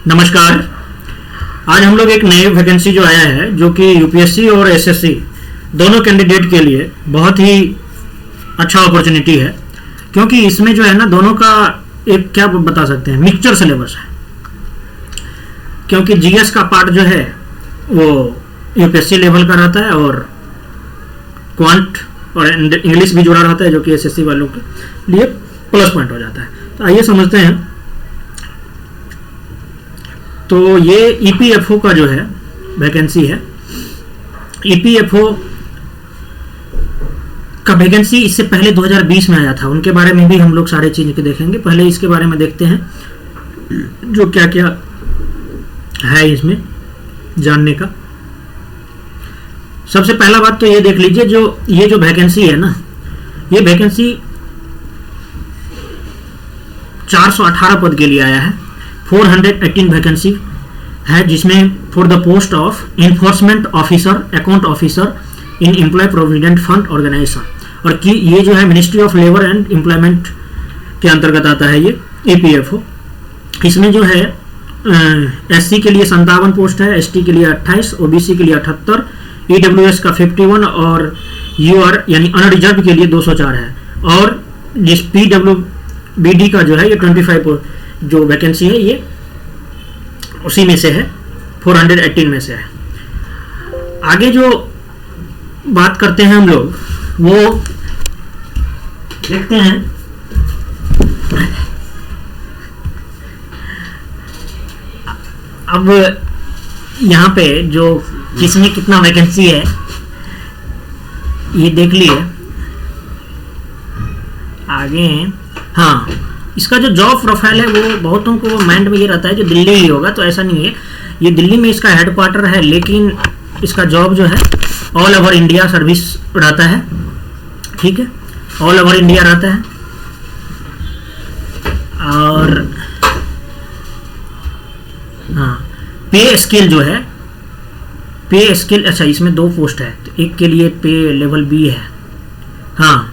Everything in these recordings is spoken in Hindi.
नमस्कार। आज हम लोग एक नई वैकेंसी जो आया है जो कि यूपीएससी और एसएससी दोनों कैंडिडेट के लिए बहुत ही अच्छा अपॉर्चुनिटी है, क्योंकि इसमें जो है ना दोनों का एक क्या बता सकते हैं मिक्सचर सिलेबस है। क्योंकि जीएस का पार्ट जो है वो यूपीएससी लेवल का रहता है और क्वांट और इंग्लिश भी जुड़ा रहता है जो कि एसएससी वालों के लिए प्लस पॉइंट हो जाता है। तो आइए समझते हैं। तो ये ईपीएफओ का जो है वैकेंसी है। ईपीएफओ का वैकेंसी इससे पहले 2020 में आया था, उनके बारे में भी हम लोग सारे चीज़ के देखेंगे। पहले इसके बारे में देखते हैं जो क्या क्या है इसमें जानने का। सबसे पहला बात तो ये देख लीजिए, जो ये जो वैकेंसी है ना, ये वैकेंसी 418 पद के लिए आया है। 418 वैकेंसी है, जिसमें for the post of enforcement officer, account officer in employ provident fund organisation, और कि ये जो है ministry of labour and employment के अंतर्गत आता है ये ईपीएफओ। इसमें जो है एससी के लिए 57 पोस्ट है, एसटी के लिए 28, ओबीसी के लिए 78, ईडब्ल्यूएस का 51 और यूआर यानी अनरिजर्व के लिए 204 है। और जिस पीडब्ल्यूबीडी का जो है ये 25 जो वैकेंसी है ये उसी में से है, 418 में से है। आगे जो बात करते हैं हम लोग वो देखते हैं। अब यहाँ पे जो किसमें कितना वैकेंसी है ये देख लिए आगे। हाँ, इसका जो जॉब प्रोफाइल है वो बहुतों को माइंड में ये रहता है जो दिल्ली ही होगा, तो ऐसा नहीं है। ये दिल्ली में इसका हेडक्वार्टर है, लेकिन इसका जॉब जो है ऑल ओवर इंडिया सर्विस रहता है। ठीक है, ऑल ओवर इंडिया रहता है। और हाँ, पे स्केल जो है, पे स्केल, अच्छा इसमें 2 पोस्ट है, तो एक के लिए पे लेवल बी है। हाँ,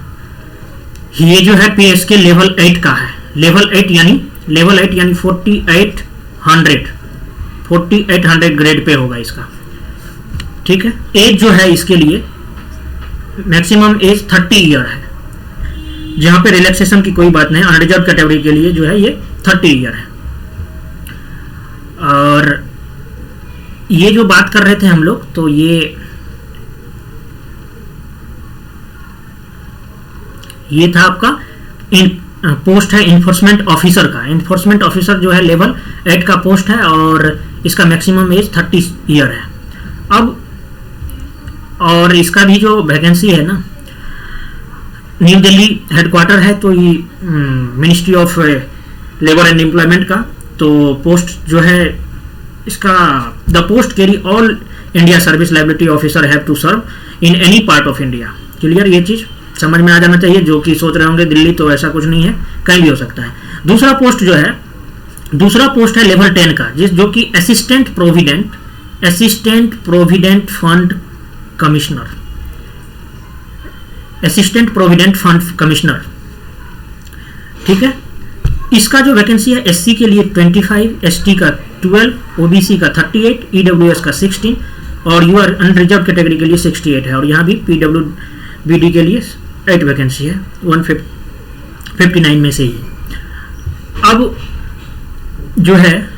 ये जो है पे स्केल लेवल 8 का है। लेवल 8 यानी 4800 ग्रेड पे होगा इसका। ठीक है, एज जो है इसके लिए मैक्सिमम एज 30 ईयर है, जहां पे रिलैक्सेशन की कोई बात नहीं। अनरिजर्व कैटेगरी के लिए जो है ये 30 ईयर है। और ये जो बात कर रहे थे हम लोग, तो ये था आपका पोस्ट है इन्फोर्समेंट ऑफिसर का। इन्फोर्समेंट ऑफिसर जो है लेवल 8 का पोस्ट है और इसका मैक्सिमम एज 30 ईयर है। अब और इसका भी जो वैकेंसी है ना, न्यू दिल्ली हेडक्वार्टर है, तो ये ministry of labour and employment का। तो पोस्ट जो है इसका, the post carry all India service liability officer have to serve in any part of India. Clear, ये चीज समझ में आ जाना चाहिए। जो कि सोच रहे होंगे दिल्ली, तो ऐसा कुछ नहीं है, कहीं भी हो सकता है। दूसरा पोस्ट जो है, दूसरा पोस्ट है लेवल 10 का, जो कि assistant provident fund commissioner, assistant provident fund commissioner. ठीक है, इसका जो वैकेंसी है एससी के लिए 25, एसटी का 12, ओबीसी का 38, ईडब्ल्यूएस का 16 और यूआर अनरिजर्व कैटेगरी के लिए 68 है। और यहाँ भी पीडब्ल्यूबीडी के लिए 8 वैकेंसी है, 159 में से ही। अब जो है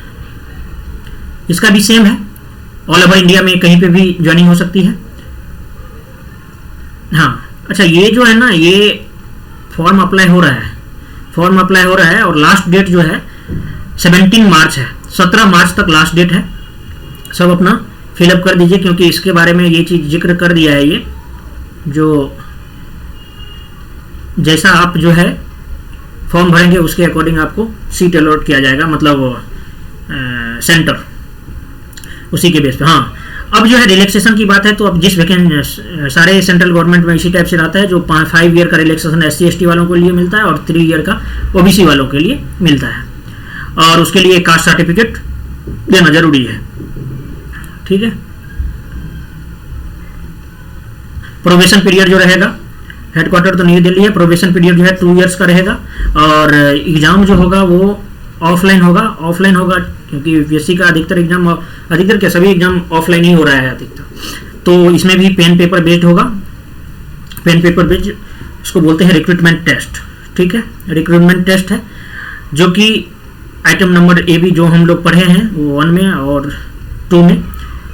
इसका भी सेम है, ऑल ओवर इंडिया में कहीं पे भी ज्वाइनिंग हो सकती है। हाँ, अच्छा ये जो है ना, ये फॉर्म अप्लाई हो रहा है और लास्ट डेट जो है 17 मार्च है। 17 मार्च तक लास्ट डेट है। सब अपना फिलअप कर दीजिए, क्योंकि इसके बारे में ये चीज़ जिक्र कर दिया है। ये जो जैसा आप जो है फॉर्म भरेंगे उसके अकॉर्डिंग आपको सीट अलॉट किया जाएगा, मतलब सेंटर, उसी के बेस पे। हाँ, अब जो है रिलैक्सेशन की बात है, तो अब जिस सारे सेंट्रल गवर्नमेंट में इसी टाइप से रहता है, जो 5 ईयर का रिलैक्सेशन SC ST वालों के लिए मिलता है और 3 ईयर का ओबीसी वालों के लिए मिलता है। और उसके लिए कास्ट सर्टिफिकेट देना जरूरी है। ठीक है, प्रोबेशन पीरियड जो रहेगा, हेडक्वार्टर तो न्यू दिल्ली है, प्रोबेशन पीरियड जो है 2 इयर्स का रहेगा। और एग्जाम जो होगा वो ऑफलाइन होगा क्योंकि यूपीएससी का अधिकतर क्या सभी एग्जाम ऑफलाइन ही हो रहा है अधिकतर। तो इसमें भी पेन पेपर बेस्ड होगा। पेन पेपर बेस्ड इसको बोलते हैं रिक्रूटमेंट टेस्ट। ठीक है, रिक्रूटमेंट टेस्ट है जो कि आइटम नंबर ए भी जो हम लोग पढ़े हैं वो 1 में और 2 में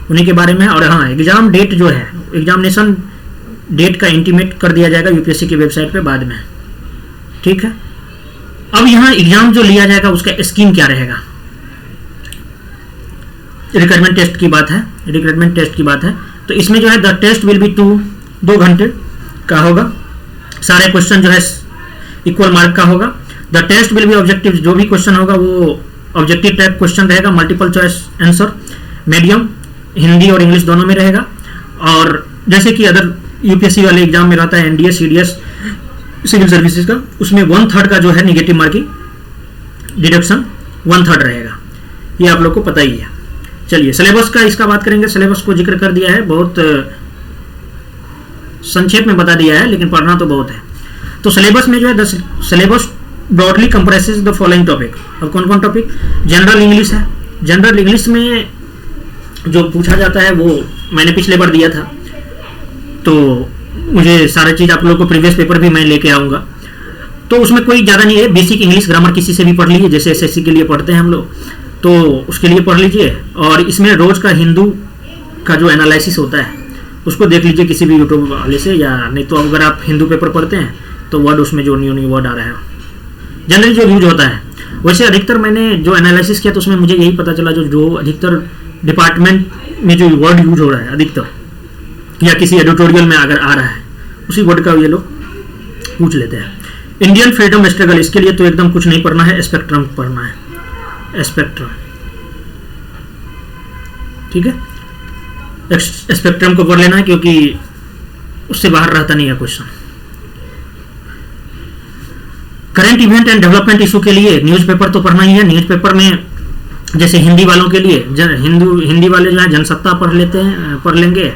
उन्हीं के बारे में। और हाँ, एग्जाम डेट जो है, एग्जामिनेशन डेट का इंटीमेट कर दिया जाएगा यूपीएससी की वेबसाइट पे बाद में। ठीक है, अब यहाँ एग्जाम जो लिया जाएगा उसका स्कीम क्या रहेगा। रिक्रूटमेंट टेस्ट की बात है तो इसमें जो है द टेस्ट विल बी 2 घंटे का होगा। सारे क्वेश्चन जो है इक्वल मार्क का होगा। The test will be objective, जो भी क्वेश्चन होगा वो ऑब्जेक्टिव टाइप क्वेश्चन रहेगा। Multiple choice answer, medium Hindi और इंग्लिश दोनों में रहेगा। और जैसे कि अदर यूपीएससी वाले एग्जाम में रहता है एनडीए, सीडीएस, सिविल सर्विसेज का, उसमें 1/3 का जो है नेगेटिव मार्किंग डिडक्शन 1/3 रहेगा। ये आप लोग को पता ही है। चलिए सिलेबस का इसका बात करेंगे। सिलेबस को जिक्र कर दिया है, बहुत संक्षेप में बता दिया है, लेकिन पढ़ना तो बहुत है। तो सिलेबस में जो है syllabus broadly compresses the following topic. और कौन कौन टॉपिक? जनरल इंग्लिश है। जनरल इंग्लिश में जो पूछा जाता है वो मैंने पिछले बार दिया था, तो मुझे सारा चीज़ आप लोगों को प्रीवियस पेपर भी मैं लेके आऊँगा। तो उसमें कोई ज़्यादा नहीं है, बेसिक इंग्लिश ग्रामर किसी से भी पढ़ लीजिए, जैसे एसएससी के लिए पढ़ते हैं हम लोग, तो उसके लिए पढ़ लीजिए। और इसमें रोज का हिंदू का जो एनालिसिस होता है उसको देख लीजिए किसी भी यूट्यूब वाले से, या नहीं तो अगर आप हिंदू पेपर पढ़ते हैं तो वर्ड उसमें जो न्यू वर्ड आ रहा है जनरली जो यूज होता है। वैसे अधिकतर मैंने जो एनालिसिस किया तो उसमें मुझे यही पता चला जो अधिकतर डिपार्टमेंट में जो वर्ड यूज हो रहा है अधिकतर, या किसी एडिटोरियल में अगर आ रहा है उसी वर्ड का ये लोग पूछ लेते हैं। इंडियन फ्रीडम स्ट्रगल, इसके लिए तो एकदम कुछ नहीं पढ़ना है, स्पेक्ट्रम पढ़ना है, स्पेक्ट्रम। ठीक है, स्पेक्ट्रम को पढ़ लेना है क्योंकि उससे बाहर रहता नहीं है question. Current event and development issue के लिए न्यूज़पेपर तो पढ़ना ही है। न्यूज़पेपर में जैसे हिंदी वालों के लिए हिंदी वाले जो है जनसत्ता पढ़ लेंगे,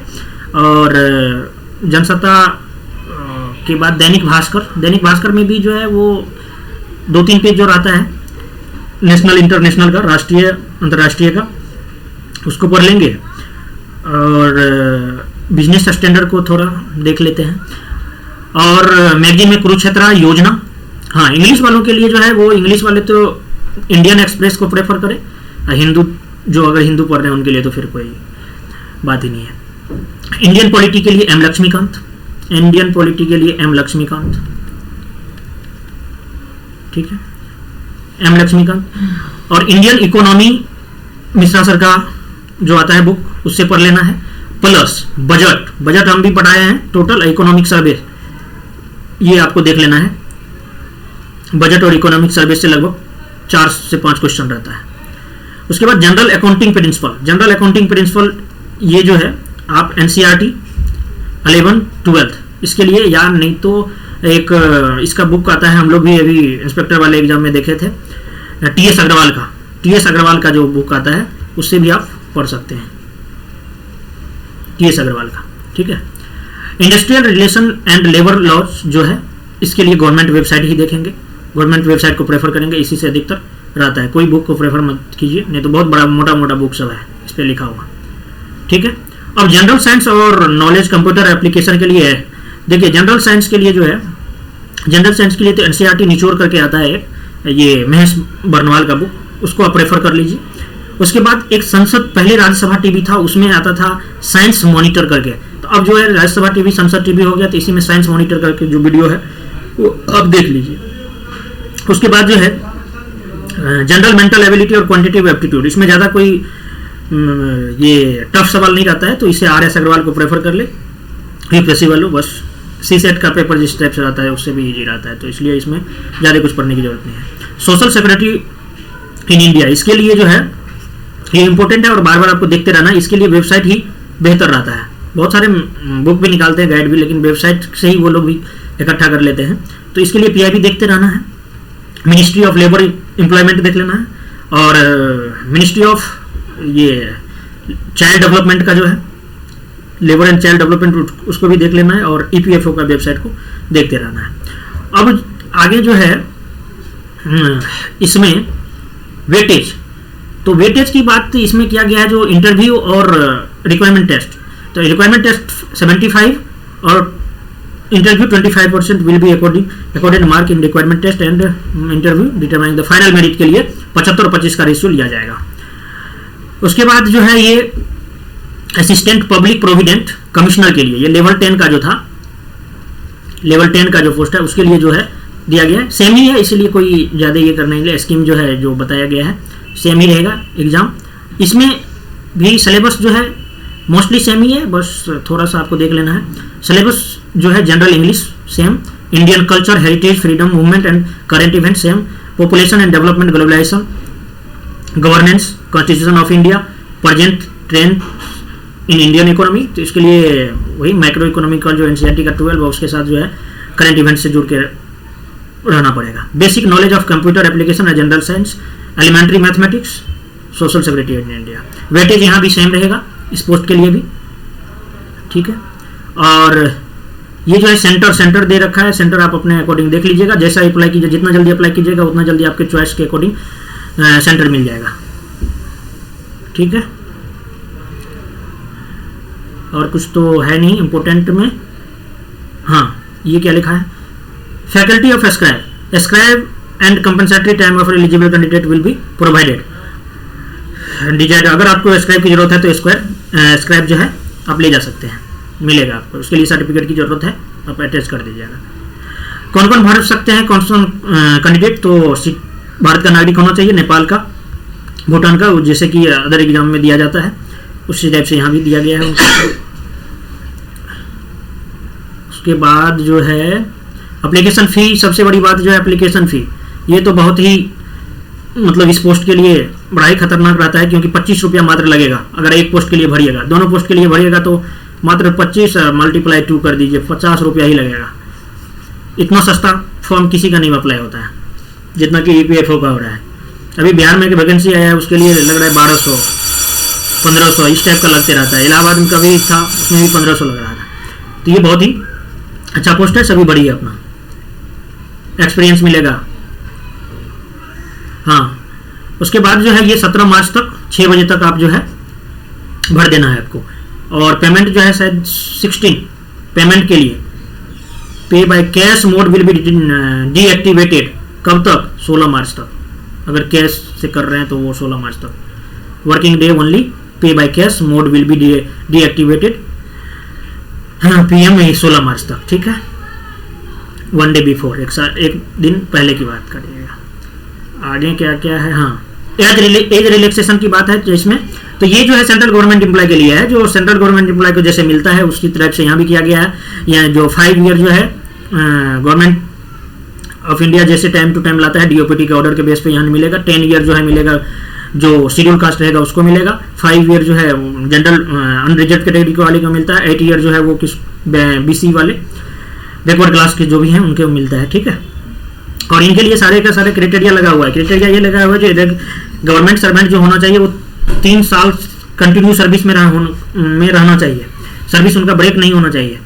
और जनसत्ता के बाद दैनिक भास्कर में भी जो है वो 2-3 पेज जो रहता है नेशनल इंटरनेशनल का, राष्ट्रीय अंतर्राष्ट्रीय का, उसको पढ़ लेंगे। और बिजनेस स्टैंडर्ड को थोड़ा देख लेते हैं। और मैगजीन में कुरुक्षेत्र योजना। हाँ, इंग्लिश वालों के लिए जो है वो इंग्लिश वाले तो इंडियन एक्सप्रेस को प्रेफर करें, हिंदू जो अगर हिंदू पढ़ रहे हैं उनके लिए तो फिर कोई बात ही नहीं है। इंडियन पॉलिटी के लिए एम लक्ष्मीकांत, ठीक है, एम लक्ष्मीकांत। और इंडियन इकोनॉमी मिश्रा सर का जो आता है बुक, उससे पढ़ लेना है। प्लस बजट हम भी पढ़ाए हैं, टोटल इकोनॉमिक सर्वे, ये आपको देख लेना है। बजट और इकोनॉमिक सर्वे से लगभग 4 से 5 क्वेश्चन रहता है। उसके बाद जनरल अकाउंटिंग प्रिंसिपल, ये जो है आप एनसीईआरटी 11-12 इसके लिए, या नहीं तो एक इसका बुक आता है, हम लोग भी अभी इंस्पेक्टर वाले एग्जाम में देखे थे, टीएस अग्रवाल का जो बुक आता है उससे भी आप पढ़ सकते हैं, टीएस अग्रवाल का। ठीक है, industrial relation and labour laws जो है, इसके लिए गवर्नमेंट वेबसाइट ही देखेंगे, गवर्नमेंट वेबसाइट को प्रेफर करेंगे, इसी से अधिकतर रहता है। कोई बुक को प्रेफर मत कीजिए, नहीं तो बहुत बड़ा मोटा बुक सब है इस पर लिखा हुआ। ठीक है, अब जनरल साइंस और नॉलेज कंप्यूटर एप्लीकेशन के लिए है। देखिए जनरल साइंस के लिए तो एनसीईआरटी निचोड़ करके आता है, ये महेश बर्नवाल का बुक, उसको आप प्रेफर कर लीजिए। उसके बाद एक संसद, पहले राज्यसभा टीवी था, उसमें आता था साइंस मॉनिटर करके, तो अब जो है राज्यसभा टीवी संसद टीवी हो गया, तो इसी में साइंस मॉनिटर करके जो वीडियो है वो अब देख लीजिए। उसके बाद जो है जनरल मेंटल एबिलिटी और क्वांटिटेटिव एप्टीट्यूड, इसमें ज़्यादा कोई ये टफ सवाल नहीं रहता है, तो इसे आर.एस. अग्रवाल को प्रेफर कर ले। यूपीएससी वालों बस सीसेट का पेपर जिस टाइप से रहता है उससे भी इजी रहता है, तो इसलिए इसमें ज़्यादा कुछ पढ़ने की जरूरत नहीं है। सोशल सिक्योरिटी इन इंडिया, इसके लिए जो है ये इंपॉर्टेंट है और बार बार आपको देखते रहना, इसके लिए वेबसाइट ही बेहतर रहता है। बहुत सारे बुक भी निकालते हैं, गाइड भी, लेकिन वेबसाइट से ही वो लोग भी इकट्ठा कर लेते हैं, तो इसके लिए पीआईबी देखते रहना है। मिनिस्ट्री ऑफ लेबर एम्प्लॉयमेंट देख लेना है, और मिनिस्ट्री ऑफ ये चाइल्ड डेवलपमेंट का जो है, लेबर एंड चाइल्ड डेवलपमेंट, उसको भी देख लेना है, और ईपीएफओ का वेबसाइट को देखते रहना है। अब आगे जो है इसमें वेटेज, तो वेटेज की बात इसमें किया गया है जो इंटरव्यू और रिक्वायरमेंट टेस्ट, तो रिक्वायरमेंट टेस्ट 75 और interview 25% will be according mark in requirement test and interview determining the final merit के लिए 75 और 25 का रेशियो लिया जाएगा। उसके बाद जो है ये असिस्टेंट पब्लिक प्रोविडेंट कमिश्नर के लिए, ये लेवल 10 का जो था, लेवल 10 का जो पोस्ट है उसके लिए जो है दिया गया है। सेम ही है, इसलिए कोई ज़्यादा ये करने के लिए स्कीम जो है जो बताया गया है सेम ही रहेगा एग्जाम। इसमें भी सिलेबस जो है मोस्टली सेम ही है, बस थोड़ा सा आपको देख लेना है। सिलेबस जो है general English same, Indian culture, heritage, freedom movement and current event same, population and development, globalisation, governance, constitution of India, present trend in Indian economy, तो इसके लिए वही माइक्रो इकोनॉमिकल जो एनसीईआरटी का 12 है उसके साथ जो है करंट इवेंट से जुड़ के रहना पड़ेगा। Basic knowledge of computer application and general science, elementary mathematics, social security in India. Weightage यहाँ भी सेम रहेगा इस पोस्ट के लिए भी, ठीक है। और ये जो है सेंटर दे रखा है, सेंटर आप अपने अकॉर्डिंग देख लीजिएगा, जैसा अप्लाई कीजिए, जितना जल्दी अप्लाई कीजिएगा उतना जल्दी आपके चॉइस के अकॉर्डिंग सेंटर मिल जाएगा, ठीक है। और कुछ तो है नहीं इम्पोर्टेंट में, हाँ ये क्या लिखा है, faculty of scribe and compensatory time of eligible candidate will be provided desired. अगर आपको स्क्राइब की जरूरत है तो स्क्राइब जो है आप ले जा सकते हैं, मिलेगा आपको, उसके लिए सर्टिफिकेट की जरूरत है, आप अटैच कर दीजिएगा। कौन कौन भर सकते हैं कौन कौन कैंडिडेट, तो भारत का नागरिक होना चाहिए, नेपाल का, भूटान का, जैसे कि अदर एग्जाम में दिया जाता है उसी टाइप से यहाँ भी दिया गया है। उसके बाद जो है एप्लीकेशन फ़ी, सबसे बड़ी बात जो है एप्लीकेशन फ़ी, ये तो बहुत ही मतलब इस पोस्ट के लिए बड़ा ही खतरनाक रहता है, क्योंकि 25 रुपया मात्र लगेगा अगर एक पोस्ट के लिए भरिएगा। दोनों पोस्ट के लिए भरिएगा तो मात्र 25 मल्टीप्लाई 2 कर दीजिए, 50 रुपया ही लगेगा। इतना सस्ता फॉर्म किसी का नहीं अप्लाई होता है जितना कि EPFO का हो रहा है। अभी बिहार में वैकेंसी आया है उसके लिए लग रहा है 1200 1500 इस टाइप का लगते रहता है। इलाहाबाद में कभी था उसमें भी 1500 लग रहा था। तो ये बहुत ही अच्छा पोस्ट है, सभी बढ़िया अपना एक्सपीरियंस मिलेगा। हाँ, उसके बाद जो है ये 17 मार्च तक 6 बजे तक आप जो है भर देना है आपको। और पेमेंट जो है शायद 16 पेमेंट के लिए पे by cash mode will be deactivated. कब तक? 16 मार्च तक। अगर कैश से कर रहे हैं तो वो 16 मार्च तक। Working day only pay by cash mode will be deactivated. हाँ, PM में 16 मार्च तक, ठीक है। 1 डे बिफोर, एक दिन पहले की बात करिएगा। आगे क्या क्या है? हाँ, एज रिलैक्सेशन की बात है तो इसमें तो ये जो है सेंट्रल गवर्नमेंट एम्प्लॉय के लिए है। जो सेंट्रल गवर्नमेंट एम्प्लॉय को जैसे मिलता है उसकी तरफ से यहाँ भी किया गया है। यहाँ जो 5 ईयर जो है गवर्नमेंट ऑफ इंडिया जैसे टाइम टू टाइम लाता है DOPT के ऑर्डर के बेस पे यहाँ मिलेगा। 10 ईयर जो है मिलेगा जो शेड्यूल कास्ट रहेगा उसको मिलेगा। 5 ईयर जो है जनरल अनरिजर्व कैटेगरी वाले को मिलता है। 8 ईयर जो है वो किस BC वाले बैकवर्ड क्लास के जो भी हैं उनको मिलता है, ठीक है। और इनके लिए सारे का सारे क्राइटेरिया लगा हुआ है। क्राइटेरिया ये लगा हुआ है जो गवर्नमेंट सर्वेंट जो होना चाहिए वो 3 साल कंटिन्यू सर्विस में रहना चाहिए। सर्विस उनका ब्रेक नहीं होना चाहिए।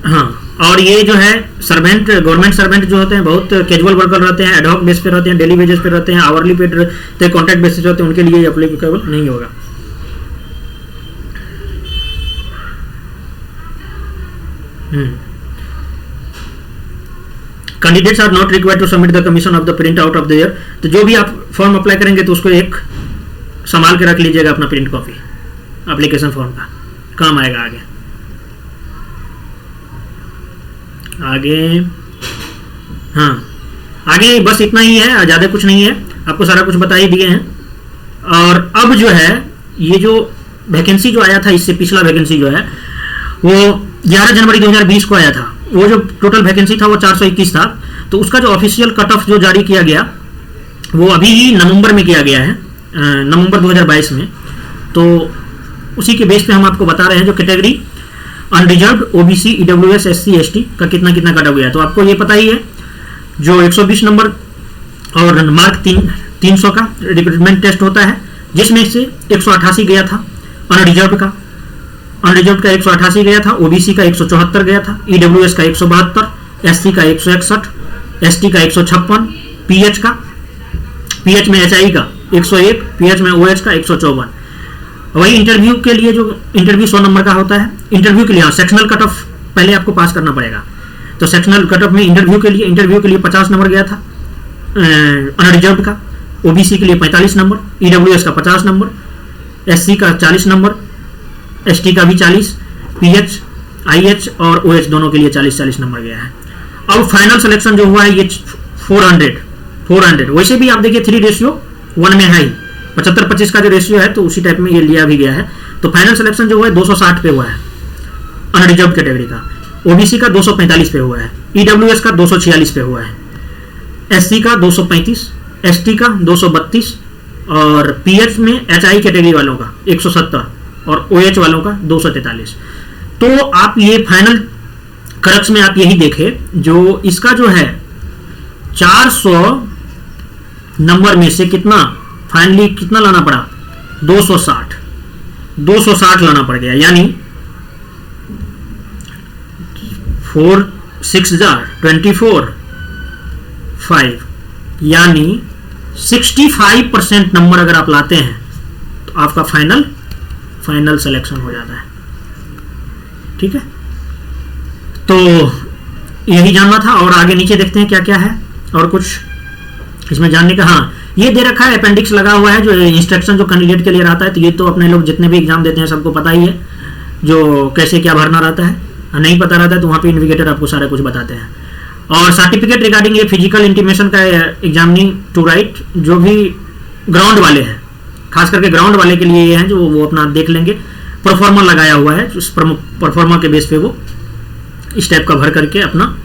हाँ, और ये जो है सर्वेंट गवर्नमेंट सर्वेंट जो होते हैं बहुत कैजुअल वर्कर रहते हैं, एडहॉक बेस पे रहते हैं, डेली वेजेस पे रहते हैं, आवरली पे रहते हैं, कॉन्ट्रैक्ट बेसिस होते हैं, उनके लिए एप्लीकेबल नहीं होगा। Candidates are not required to submit the commission of the print out of the year. तो जो भी आप फॉर्म अप्लाई करेंगे तो उसको एक संभाल के रख लीजिएगा अपना प्रिंट कॉपी एप्लीकेशन फॉर्म का, काम आएगा आगे। हाँ, आगे बस इतना ही है, ज़्यादा कुछ नहीं है, आपको सारा कुछ बता ही दिए हैं। और अब जो है ये जो वैकेंसी जो आया था इससे पिछला वैकेंसी जो है वो 11 जनवरी 2020 को आया था। वो जो टोटल वैकेंसी था वो 421 था। तो उसका जो ऑफिशियल कट ऑफ जो जारी किया गया वो अभी ही नवंबर में किया गया है, नवंबर 2022 में। तो उसी के बेस पे हम आपको बता रहे हैं जो category unreserved OBC EWS SC ST का कितना कितना कटा गया है। तो आपको ये पता ही है जो 120 नंबर और मार्क 300 का रिक्रूटमेंट टेस्ट होता है जिसमें से 188 गया था अनरिजर्व्ड का 188 गया था, OBC का 174 गया था, EWS का 172, SC का 161, ST का 156, PH का पीएच में एचआई का 101, पीएच में ओएच का 154। वही इंटरव्यू के लिए जो इंटरव्यू 100 नंबर का होता है, इंटरव्यू के लिए सेक्शनल कट ऑफ पहले आपको पास करना पड़ेगा। तो सेक्शनल कट ऑफ में इंटरव्यू के लिए 50 नंबर गया था अनरिजर्व का, ओबीसी के लिए 45 नंबर, ईडब्ल्यूएस का 50 नंबर, एससी का 40 नंबर, एसटी का भी 40, पीएच, आईएच और ओएच दोनों के लिए 40-40 नंबर गया है। अब फाइनल सिलेक्शन जो हुआ है ये 400 वैसे भी आप देखिए 3:1 में है ही, 75-25 का जो रेशियो है तो उसी टाइप में ये लिया भी गया है। तो फाइनल सिलेक्शन जो हुआ है 260 पे हुआ है अनरिजर्व कैटेगरी का, ओबीसी का 245 पे हुआ है, ईडब्ल्यूएस का 246 पे हुआ है, एससी का 235, एसटी का 232 और पीएच में एचआई कैटेगरी वालों का 170 और ओएच वालों का 243। तो आप ये फाइनल क्रक्स में आप यही देखें, जो इसका जो है 400 नंबर में से कितना फाइनली कितना लाना पड़ा, 260 लाना पड़ गया, यानी 4 6 24 5, यानी 65% नंबर अगर आप लाते हैं तो आपका फाइनल सिलेक्शन हो जाता है। ठीक है, तो यही जानना था। और आगे नीचे देखते हैं क्या क्या है और कुछ इसमें जानने का। हाँ, ये दे रखा है, अपेंडिक्स लगा हुआ है जो इंस्ट्रक्शन जो कैंडिडेट के लिए रहता है। तो ये तो अपने लोग जितने भी एग्जाम देते हैं सबको पता ही है, जो कैसे क्या भरना रहता है। नहीं पता रहता है तो वहाँ पे इन्विगेटर आपको सारा कुछ बताते हैं। और सर्टिफिकेट रिगार्डिंग ये फिजिकल इंटीमेशन का एग्जामिनिंग टू राइट, जो भी ग्राउंड वाले हैं, खास करके ग्राउंड वाले के लिए ये हैं, जो वो अपना देख लेंगे। परफॉर्मा लगाया हुआ है, उस परफॉर्मा के बेस पे वो इस टाइप का भर करके अपना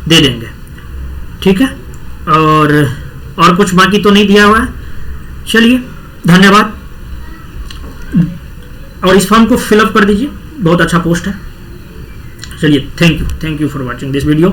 दे देंगे। ठीक है, और कुछ बाकी तो नहीं दिया हुआ है। चलिए, धन्यवाद। और इस फॉर्म को फिलअप कर दीजिए, बहुत अच्छा पोस्ट है। चलिए, thank you for watching this video.